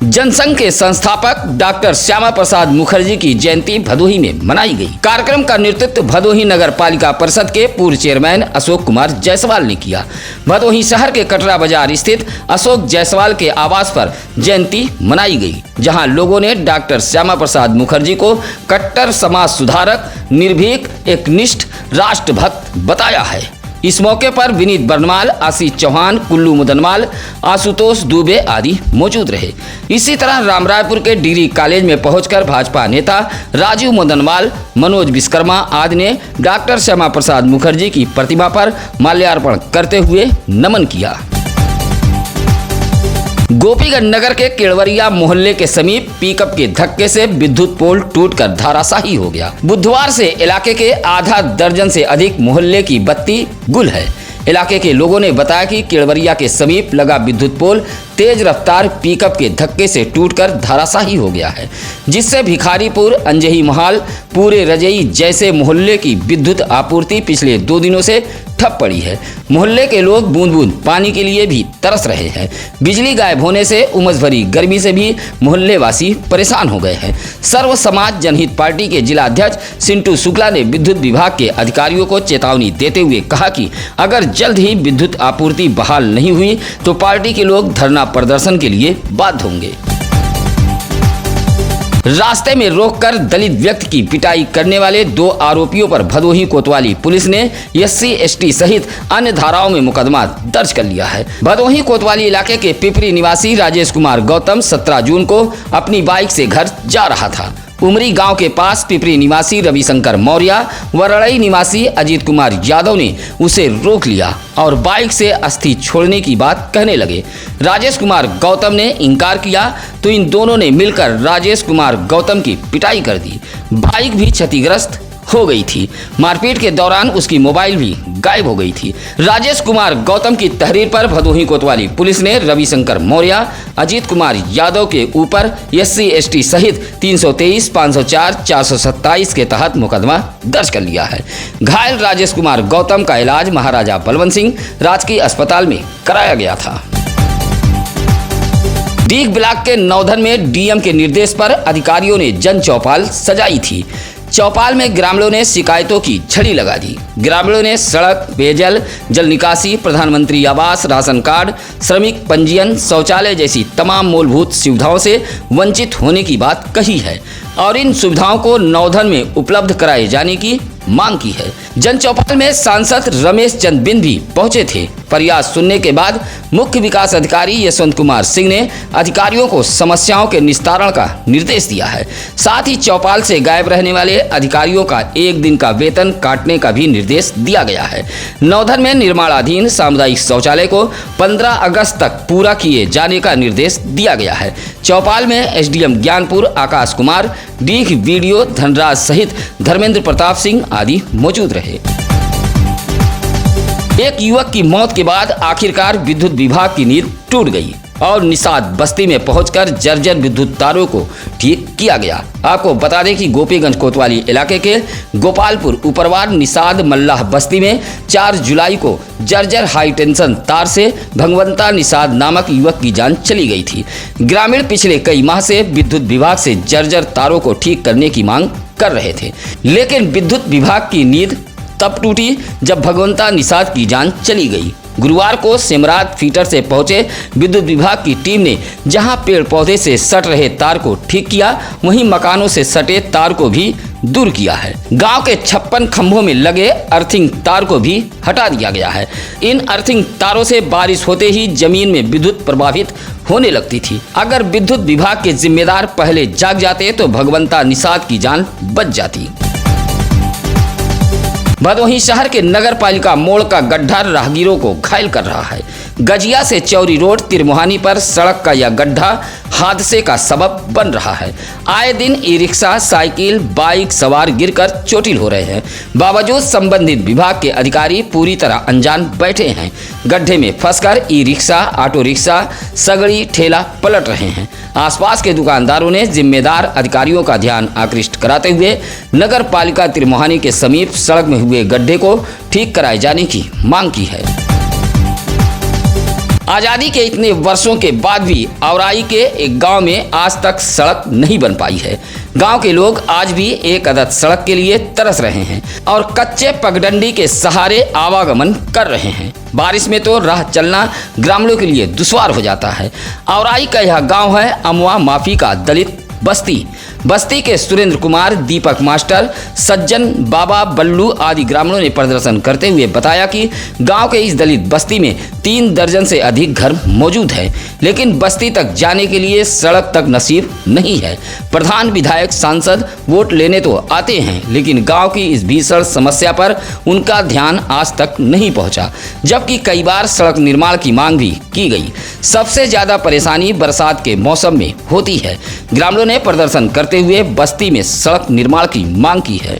जनसंघ के संस्थापक डॉक्टर श्यामा प्रसाद मुखर्जी की जयंती भदोही में मनाई गई। कार्यक्रम का नेतृत्व भदोही नगर पालिका परिषद के पूर्व चेयरमैन अशोक कुमार जायसवाल ने किया। भदोही शहर के कटरा बाजार स्थित अशोक जायसवाल के आवास पर जयंती मनाई गई, जहां लोगों ने डॉक्टर श्यामा प्रसाद मुखर्जी को कट्टर समाज सुधारक, निर्भीक, एकनिष्ठ राष्ट्रभक्त बताया है। इस मौके पर विनीत बर्नवाल, आशीष चौहान, कुल्लू मुदनवाल, आशुतोष दुबे आदि मौजूद रहे। इसी तरह रामरायपुर के डिग्री कॉलेज में पहुंचकर भाजपा नेता राजीव मदनवाल, मनोज विश्वकर्मा आदि ने डॉक्टर श्यामा प्रसाद मुखर्जी की प्रतिमा पर माल्यार्पण करते हुए नमन किया। गोपीगंज नगर के केड़वरिया मोहल्ले के समीप पिकअप के धक्के से विद्युत पोल टूटकर धराशायी हो गया। बुधवार से इलाके के आधा दर्जन से अधिक मोहल्ले की बत्ती गुल है। इलाके के लोगों ने बताया कि केड़वरिया के समीप लगा विद्युत पोल तेज रफ्तार पिकअप के धक्के से टूटकर धराशायी हो गया है, जिससे भिखारीपुर, अंजही महल, पूरे रजई जैसे मोहल्ले की विद्युत आपूर्ति पिछले 2 दिनों से ठप पड़ी है। मोहल्ले के लोग बूंद बूंद पानी के लिए भी तरस रहे हैं। बिजली गायब होने से उमस भरी गर्मी से भी मोहल्ले वासी परेशान हो गए हैं। सर्व समाज जनहित पार्टी के जिला अध्यक्ष सिंटू शुक्ला ने विद्युत विभाग के अधिकारियों को चेतावनी देते हुए कहा कि अगर जल्द ही विद्युत आपूर्ति बहाल नहीं हुई तो पार्टी के लोग धरना प्रदर्शन के लिए बाध्य होंगे। रास्ते में रोककर दलित व्यक्ति की पिटाई करने वाले 2 आरोपियों पर भदोही कोतवाली पुलिस ने SC/ST सहित अन्य धाराओं में मुकदमा दर्ज कर लिया है। भदोही कोतवाली इलाके के पिपरी निवासी राजेश कुमार गौतम 17 जून को अपनी बाइक से घर जा रहा था। उमरी गांव के पास पिपरी निवासी रविशंकर मौर्य व रड़ई निवासी अजीत कुमार यादव ने उसे रोक लिया और बाइक से अस्थि छोड़ने की बात कहने लगे। राजेश कुमार गौतम ने इनकार किया तो इन दोनों ने मिलकर राजेश कुमार गौतम की पिटाई कर दी। बाइक भी क्षतिग्रस्त हो गई थी। मारपीट के दौरान उसकी मोबाइल भी गायब हो गई थी। राजेश कुमार गौतम की तहरीर पर भदोही कोतवाली पुलिस ने रविशंकर मौर्य, अजीत कुमार यादव के ऊपर SC/ST सहित 323, 504, 427 के तहत मुकदमा दर्ज कर लिया है। घायल राजेश कुमार गौतम का इलाज महाराजा बलवंत सिंह राजकीय अस्पताल में कराया गया था। डीग ब्लॉक के नौधन में DM के निर्देश पर अधिकारियों ने जन चौपाल सजाई थी। चौपाल में ग्रामीणों ने शिकायतों की झड़ी लगा दी। ग्रामीणों ने सड़क, पेयजल, जल निकासी, प्रधानमंत्री आवास, राशन कार्ड, श्रमिक पंजीयन, शौचालय जैसी तमाम मूलभूत सुविधाओं से वंचित होने की बात कही है और इन सुविधाओं को नौधन में उपलब्ध कराए जाने की मांग की है। जन चौपाल में सांसद रमेश चंद बिंद भी पहुंचे थे। फरियाद सुनने के बाद मुख्य विकास अधिकारी यशवंत कुमार सिंह ने अधिकारियों को समस्याओं के निस्तारण का निर्देश दिया है। साथ ही चौपाल से गायब रहने वाले अधिकारियों का 1 दिन का वेतन काटने का भी निर्देश दिया गया है। नौधन में निर्माणाधीन सामुदायिक शौचालय को 15 अगस्त तक पूरा किए जाने का निर्देश दिया गया है। चौपाल में SDM ज्ञानपुर आकाश कुमार, डीग वीडियो धनराज सहित धर्मेंद्र प्रताप सिंह आदि मौजूद रहे। एक युवक की मौत के बाद आखिरकार विद्युत विभाग की नींद टूट गई और निषाद बस्ती में पहुंचकर जर्जर विद्युत तारों को ठीक किया गया। आपको बता दें कि गोपीगंज कोतवाली इलाके के गोपालपुर उपरवार निषाद मल्लाह बस्ती में 4 जुलाई को जर्जर हाई टेंशन तार से भगवंता निषाद नामक युवक की जान चली गई थी। ग्रामीण पिछले कई माह से विद्युत विभाग से जर्जर तारों को ठीक करने की मांग कर रहे थे, लेकिन विद्युत विभाग की नींद तब टूटी जब भगवंता निषाद की जान चली गई। गुरुवार को सिमरात फीटर से पहुंचे विद्युत विभाग की टीम ने जहां पेड़ पौधे से सट रहे तार को ठीक किया, वहीं मकानों से सटे तार को भी दूर किया है। गांव के 56 खंभों में लगे अर्थिंग तार को भी हटा दिया गया है। इन अर्थिंग तारों से बारिश होते ही जमीन में विद्युत प्रभावित होने लगती थी। अगर विद्युत विभाग के जिम्मेदार पहले जाग जाते तो भगवंता निषाद की जान बच जाती। भदोही शहर के नगर पालिका मोड़ का गड्ढा राहगीरों को घायल कर रहा है। गजिया से चौरी रोड तिरमुहानी पर सड़क का यह गड्ढा हादसे का सबब बन रहा है। आए दिन ई-रिक्शा, साइकिल, बाइक सवार गिरकर चोटिल हो रहे हैं। बावजूद संबंधित विभाग के अधिकारी पूरी तरह अनजान बैठे हैं। गड्ढे में फंसकर ई-रिक्शा, ऑटो रिक्शा, सगड़ी, ठेला पलट रहे हैं। आसपास के दुकानदारों ने जिम्मेदार अधिकारियों का ध्यान आकृष्ट कराते हुए नगर पालिका तिरमुहानी के समीप सड़क में हुए गड्ढे को ठीक कराए जाने की मांग की है। आज़ादी के इतने वर्षों के बाद भी औराई के एक गांव में आज तक सड़क नहीं बन पाई है। गांव के लोग आज भी एक अदद सड़क के लिए तरस रहे हैं और कच्चे पगडंडी के सहारे आवागमन कर रहे हैं। बारिश में तो राह चलना ग्रामीणों के लिए दुश्वार हो जाता है। औराई का यह गांव है अमवा माफी का दलित बस्ती के सुरेंद्र कुमार, दीपक मास्टर, सज्जन, बाबा, बल्लू आदि ग्रामीणों ने प्रदर्शन करते हुए बताया कि गांव के इस दलित बस्ती में 3 दर्जन से अधिक घर मौजूद हैं, लेकिन बस्ती तक जाने के लिए सड़क तक नसीब नहीं है। प्रधान, विधायक, सांसद वोट लेने तो आते हैं, लेकिन गांव की इस भीषण समस्या पर उनका ध्यान आज तक नहीं पहुंचा, जबकि कई बार सड़क निर्माण की मांग भी की गई। सबसे ज्यादा परेशानी बरसात के मौसम में होती है। ग्रामीणों ने प्रदर्शन करते हुए बस्ती में सड़क निर्माण की मांग की है।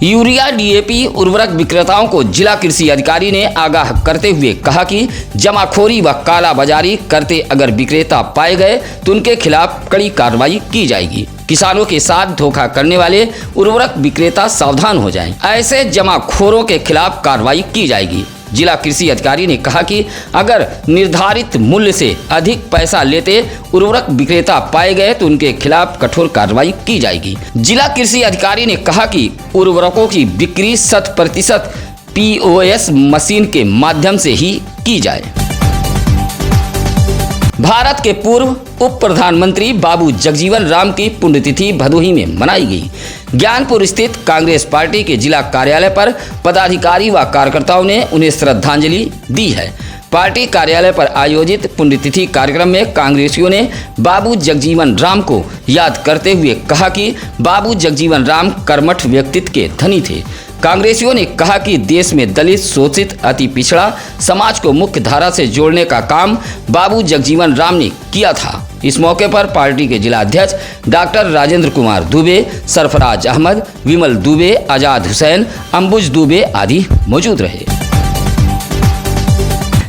यूरिया, डीएपी उर्वरक विक्रेताओं को जिला कृषि अधिकारी ने आगाह करते हुए कहा कि जमाखोरी व कालाबाजारी करते अगर विक्रेता पाए गए तो उनके खिलाफ कड़ी कार्रवाई की जाएगी। किसानों के साथ धोखा करने वाले उर्वरक विक्रेता सावधान हो जाएं। ऐसे जमाखोरों के खिलाफ कार्रवाई की जाएगी। जिला कृषि अधिकारी ने कहा कि अगर निर्धारित मूल्य से अधिक पैसा लेते उर्वरक विक्रेता पाए गए तो उनके खिलाफ कठोर कार्रवाई की जाएगी। जिला कृषि अधिकारी ने कहा कि उर्वरकों की बिक्री 100% POS मशीन के माध्यम से ही की जाए। भारत के पूर्व उप प्रधानमंत्री बाबू जगजीवन राम की पुण्यतिथि भदोही में मनाई गई। ज्ञानपुर स्थित कांग्रेस पार्टी के जिला कार्यालय पर पदाधिकारी व कार्यकर्ताओं ने उन्हें श्रद्धांजलि दी है। पार्टी कार्यालय पर आयोजित पुण्यतिथि कार्यक्रम में कांग्रेसियों ने बाबू जगजीवन राम को याद करते हुए कहा कि बाबू जगजीवन राम कर्मठ व्यक्तित्व के धनी थे। कांग्रेसियों ने कहा कि देश में दलित, शोषित, अति पिछड़ा समाज को मुख्य धारा से जोड़ने का काम बाबू जगजीवन राम ने किया था। इस मौके पर पार्टी के जिला अध्यक्ष डॉक्टर राजेंद्र कुमार दुबे, सरफराज अहमद, विमल दुबे, आजाद हुसैन, अंबुज दुबे आदि मौजूद रहे।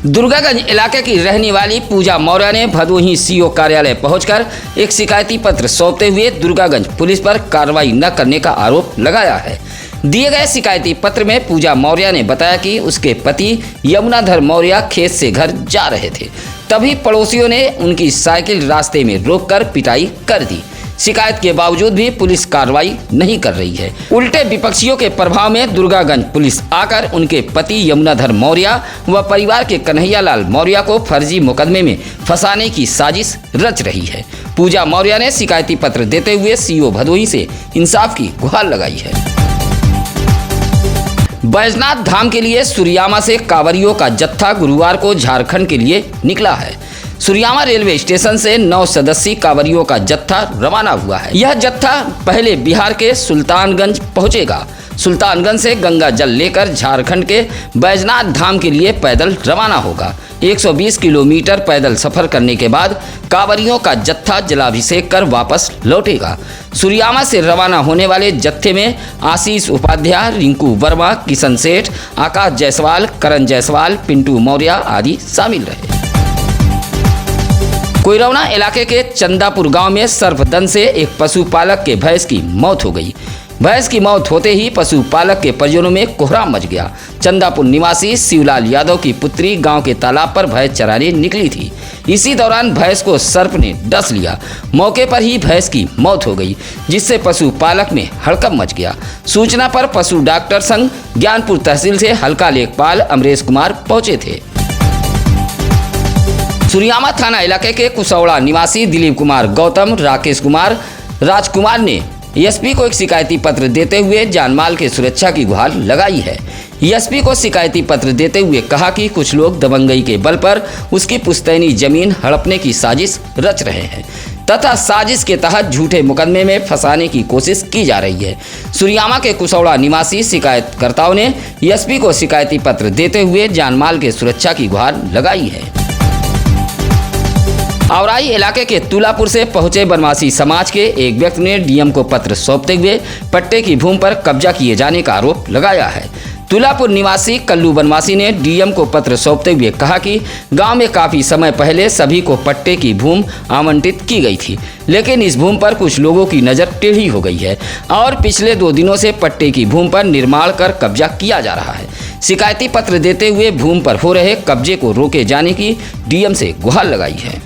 दुर्गागंज इलाके की रहने वाली पूजा मौर्य ने भदोही सीओ कार्यालय पहुंचकर एक शिकायती पत्र सौंपते हुए दुर्गागंज पुलिस पर कार्रवाई न करने का आरोप लगाया है। दिए गए शिकायती पत्र में पूजा मौर्य ने बताया कि उसके पति यमुनाधर मौर्य खेत से घर जा रहे थे, तभी पड़ोसियों ने उनकी साइकिल रास्ते में रोककर पिटाई कर दी। शिकायत के बावजूद भी पुलिस कार्रवाई नहीं कर रही है। उल्टे विपक्षियों के प्रभाव में दुर्गागंज पुलिस आकर उनके पति यमुनाधर मौर्य व परिवार के कन्हैयालाल मौर्य को फर्जी मुकदमे में फंसाने की साजिश रच रही है। पूजा मौर्य ने शिकायती पत्र देते हुए सीओ भदोही से इंसाफ की गुहार लगाई है। बैजनाथ धाम के लिए सुरियामा से कांवरियों का जत्था गुरुवार को झारखंड के लिए निकला है। सुरियामा रेलवे स्टेशन से 9 सदस्यीय कांवरियों का जत्था रवाना हुआ है। यह जत्था पहले बिहार के सुल्तानगंज पहुंचेगा। सुल्तानगंज से गंगा जल लेकर झारखंड के बैजनाथ धाम के लिए पैदल रवाना होगा। 120 किलोमीटर पैदल सफर करने के बाद कांवरियों का जत्था जलाभिषेक कर वापस लौटेगा। सुरियामा से रवाना होने वाले जत्थे में आशीष उपाध्याय, रिंकू वर्मा, किशन सेठ, आकाश जायसवाल, करण जायसवाल, पिंटू मौर्य आदि शामिल रहे। कोइरौना इलाके के चंदापुर गांव में सर्पदंश से एक पशुपालक के भैंस की मौत हो गई। भैंस की मौत होते ही पशुपालक के परिजनों में कोहराम मच गया। चंदापुर निवासी शिवलाल यादव की पुत्री गांव के तालाब पर भैंस चराने निकली थी। इसी दौरान भैंस को सर्प ने डस लिया। मौके पर ही भैंस की मौत हो गई, जिससे पशुपालक में हड़कंप मच गया। सूचना पर पशु डॉक्टर संघ ज्ञानपुर तहसील से हल्का लेखपाल अमरेश कुमार पहुंचे थे। सुरियामा थाना इलाके के कुसौड़ा निवासी दिलीप कुमार गौतम, राकेश कुमार, राजकुमार ने एसपी को एक शिकायती पत्र देते हुए जानमाल के सुरक्षा की गुहार लगाई है। एसपी को शिकायती पत्र देते हुए कहा कि कुछ लोग दबंगई के बल पर उसकी पुश्तैनी जमीन हड़पने की साजिश रच रहे हैं तथा साजिश के तहत झूठे मुकदमे में फंसाने की कोशिश की जा रही है। सुरियामा के कुसौड़ा निवासी शिकायतकर्ताओं ने एसपी को शिकायती पत्र देते हुए जानमाल के सुरक्षा की गुहार लगाई है। औराई इलाके के तुलापुर से पहुंचे बनवासी समाज के एक व्यक्ति ने डीएम को पत्र सौंपते हुए पट्टे की भूमि पर कब्जा किए जाने का आरोप लगाया है। तुलापुर निवासी कल्लू बनवासी ने डीएम को पत्र सौंपते हुए कहा कि गांव में काफी समय पहले सभी को पट्टे की भूमि आवंटित की गई थी, लेकिन इस भूमि पर कुछ लोगों की नज़र टेढ़ी हो गई है और पिछले 2 दिनों से पट्टे की भूमि पर निर्माण कर कब्जा किया जा रहा है, शिकायती पत्र देते हुए भूमि पर हो रहे कब्जे को रोके जाने की डीएम से गुहार लगाई है।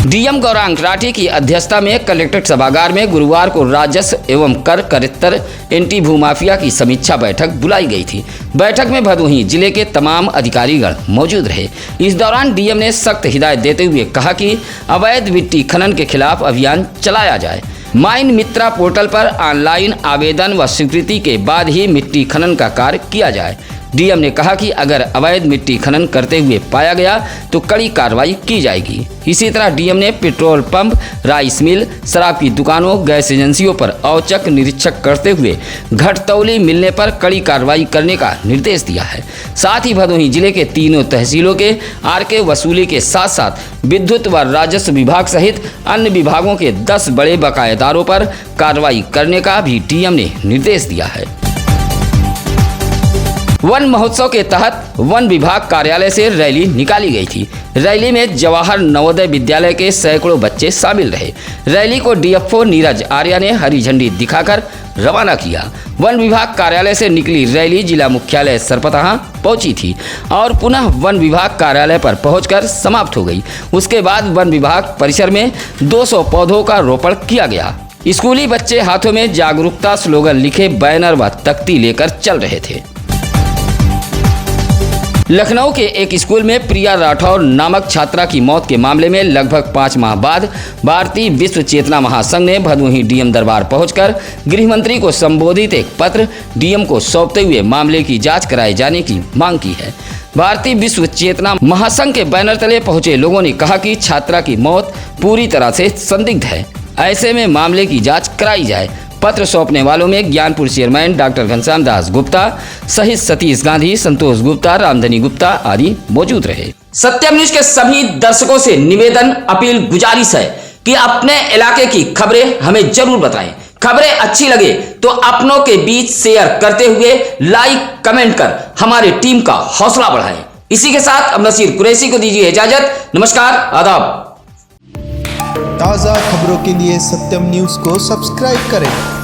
डीएम गौरांग राठी की अध्यक्षता में कलेक्ट्रेट सभागार में गुरुवार को राजस्व एवं कर करितर एंटी भूमाफिया की समीक्षा बैठक बुलाई गई थी। बैठक में भदोही जिले के तमाम अधिकारीगण मौजूद रहे। इस दौरान डीएम ने सख्त हिदायत देते हुए कहा कि अवैध मिट्टी खनन के खिलाफ अभियान चलाया जाए। माइन मित्रा पोर्टल पर ऑनलाइन आवेदन व स्वीकृति के बाद ही मिट्टी खनन का कार्य किया जाए। डीएम ने कहा कि अगर अवैध मिट्टी खनन करते हुए पाया गया तो कड़ी कार्रवाई की जाएगी। इसी तरह डीएम ने पेट्रोल पंप, राइस मिल, शराब की दुकानों, गैस एजेंसियों पर औचक निरीक्षण करते हुए घटतौली मिलने पर कड़ी कार्रवाई करने का निर्देश दिया है। साथ ही भदोही जिले के तीनों तहसीलों के आरके वसूली के साथ साथ विद्युत व राजस्व विभाग सहित अन्य विभागों के 10 बड़े बकायेदारों पर कार्रवाई करने का भी डीएम ने निर्देश दिया है। वन महोत्सव के तहत वन विभाग कार्यालय से रैली निकाली गई थी। रैली में जवाहर नवोदय विद्यालय के सैकड़ों बच्चे शामिल रहे। रैली को डीएफओ नीरज आर्या ने हरी झंडी दिखाकर रवाना किया। वन विभाग कार्यालय से निकली रैली जिला मुख्यालय सरपतहा पहुंची थी और पुनः वन विभाग कार्यालय पर पहुंचकर समाप्त हो गई। उसके बाद वन विभाग परिसर में 200 पौधों का रोपण किया गया। स्कूली बच्चे हाथों में जागरूकता स्लोगन लिखे बैनर व तख्ती लेकर चल रहे थे। लखनऊ के एक स्कूल में प्रिया राठौर नामक छात्रा की मौत के मामले में लगभग 5 माह बाद भारतीय विश्व चेतना महासंघ ने भदोही डीएम दरबार पहुंचकर गृह मंत्री को संबोधित एक पत्र डीएम को सौंपते हुए मामले की जांच कराए जाने की मांग की है। भारतीय विश्व चेतना महासंघ के बैनर तले पहुंचे लोगों ने कहा कि छात्रा की मौत पूरी तरह से संदिग्ध है, ऐसे में मामले की जाँच कराई जाए। पत्र सौंपने वालों में ज्ञानपुर चेयरमैन डॉक्टर घनश्याम दास गुप्ता सहित सतीश गांधी, संतोष गुप्ता, रामधनी गुप्ता आदि मौजूद रहे। सत्यम न्यूज के सभी दर्शकों से निवेदन, अपील, गुजारिश है कि अपने इलाके की खबरें हमें जरूर बताएं। खबरें अच्छी लगे तो अपनों के बीच शेयर करते हुए लाइक, कमेंट कर हमारी टीम का हौसला बढ़ाएं। इसी के साथ अब नसीर कुरैशी को दीजिए इजाजत। नमस्कार, आदाब। ताज़ा खबरों के लिए सत्यम न्यूज़ को सब्सक्राइब करें।